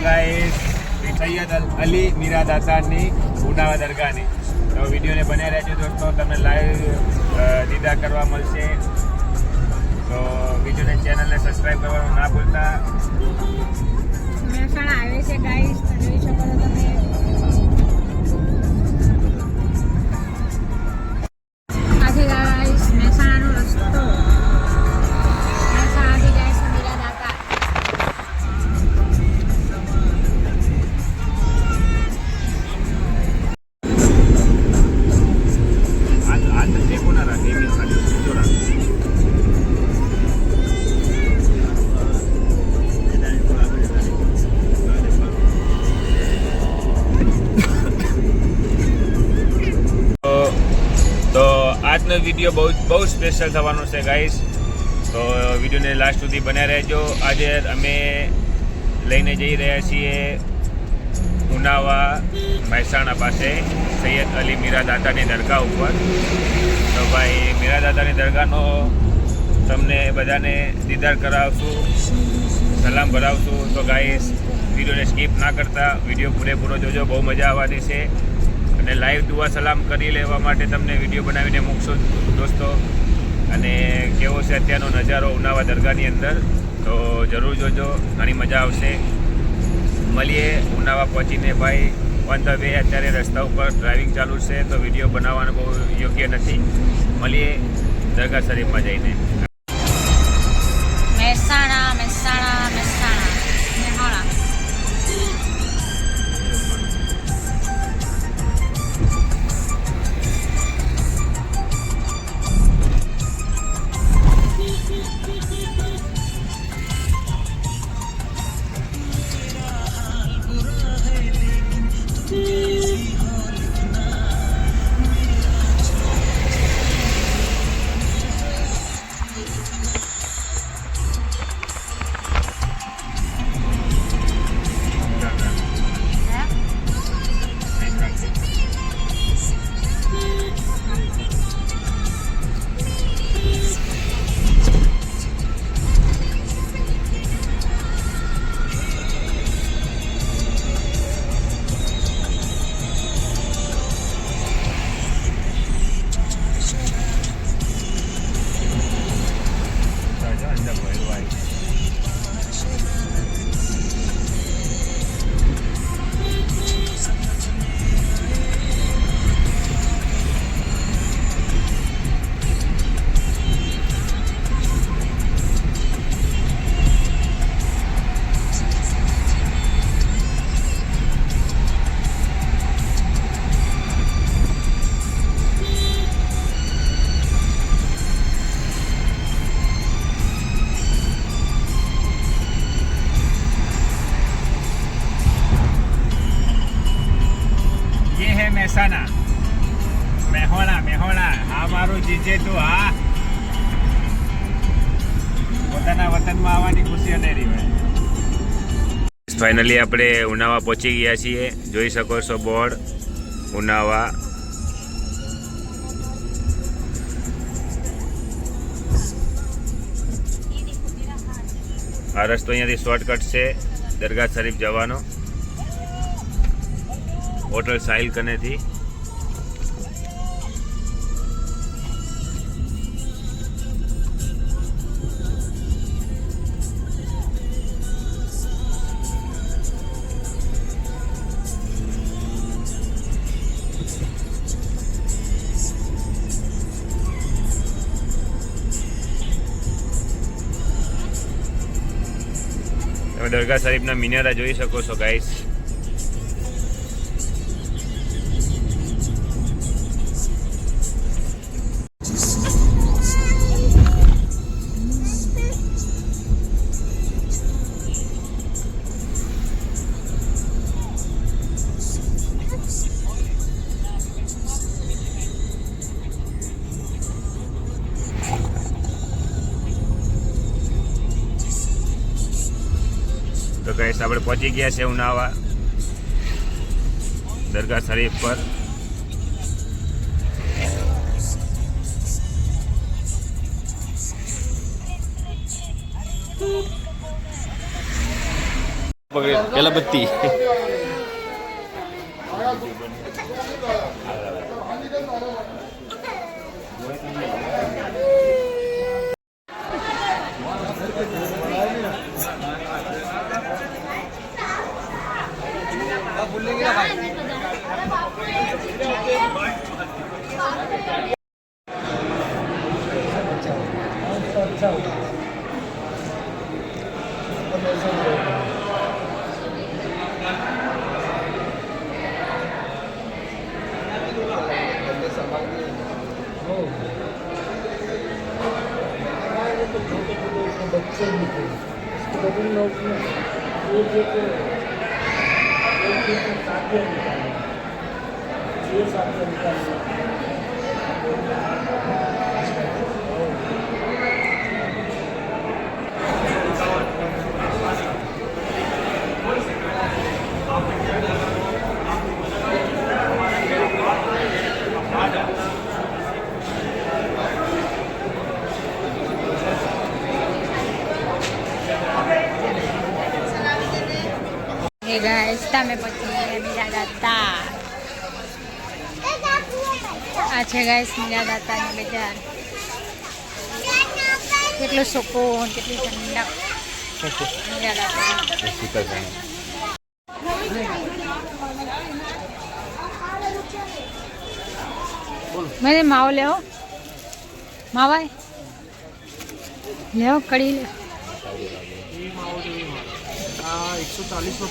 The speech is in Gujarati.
ગાઈસ સૈયદ અલી મીરા દાતારની ઉનાવા દરગાહની તો વિડીયોને બન્યા રહેજો દોસ્તો, તમને લાઈવ દીદાર કરવા મળશે. તો વિડીયોને ચેનલને સબસ્ક્રાઈબ કરવાનું ના ભૂલતા. મહેસાણા આવે છે ગાઈસ, જોઈ શકો છો તમે. આ છે ગાઈસ મહેસાણાનો રસ્તો. મહેસાણાથી જાય છે મીરા દાતા. આ તો ટેકો ના રાખે, એની ખાલી સીધો રાખે. તો આજનો વિડીયો બહુ સ્પેશિયલ થવાનો છે ગાઈસ, તો વિડીયોને લાસ્ટ સુધી બન્યા રહેજો. આજે અમે લઈને જઈ રહ્યા છીએ ઉનાવા મહેસાણા પાસે સૈયદ અલી મીરા દાતાની દરગાહ ઉપર. તો ભાઈ મીરા દાતાની દરગાહનો તમને બધાને દીદાર કરાવશું, સલામ ભરાવશું. તો ગાઈસ વિડીયોને સ્કીપ ના કરતા, વિડીયો પૂરેપૂરો જોજો, બહુ મજા આવવાની છે. અને લાઈવ દુઆ સલામ કરી લેવા માટે તમને વિડીયો બનાવીને મૂકશો દોસ્તો. અને કેવો છે અત્યારનો નજારો ઉનાવા દરગાહની અંદર, તો જરૂર જોજો, ઘણી મજા આવશે. મળીએ ઉનાવા પહોંચીને. ભાઈ ઓન ધ વે અત્યારે રસ્તા ઉપર ડ્રાઇવિંગ ચાલુ છે, તો વિડીયો બનાવવાનો બહુ યોગ્ય નથી. મળીએ દરગાહ શરીફમાં જઈને. મહેસાણા મહેસાણા મહેસાણા મહેસાણા. મહેસાણા મેહોણા મેહોણા, હા મારું જીજે તું, હા પોતાના વતનમાં આવવાની ખુશી અનેરી હોય. ફાઇનલી આપણે ઉનાવા પહોંચી ગયા છીએ, જોઈ શકો છો બોર્ડ ઉનાવા. આ રસ્તો અહીંયાથી શોર્ટકટ છે દરગાહ શરીફ જવાનો, હોટલ સાહિલ કનેથી. તમે દરગાહ શરીફના મિનારા જોઈ શકો છો ગાઈસ. તો ગાઈસ આપણે પહોંચી ગયા છે ઉનાવા દરગાહ શરીફ પર. પેલા બત્તી હે ગાઈસ તમે પછી મીરા દાતા આ છે ગાઈસ મીરા દાતાની બજાર કેટલું સુકૂન કેટલી ઠંડક મીરા દાતા मैंने माओ ले मावाई ले कड़ी ले 140 નો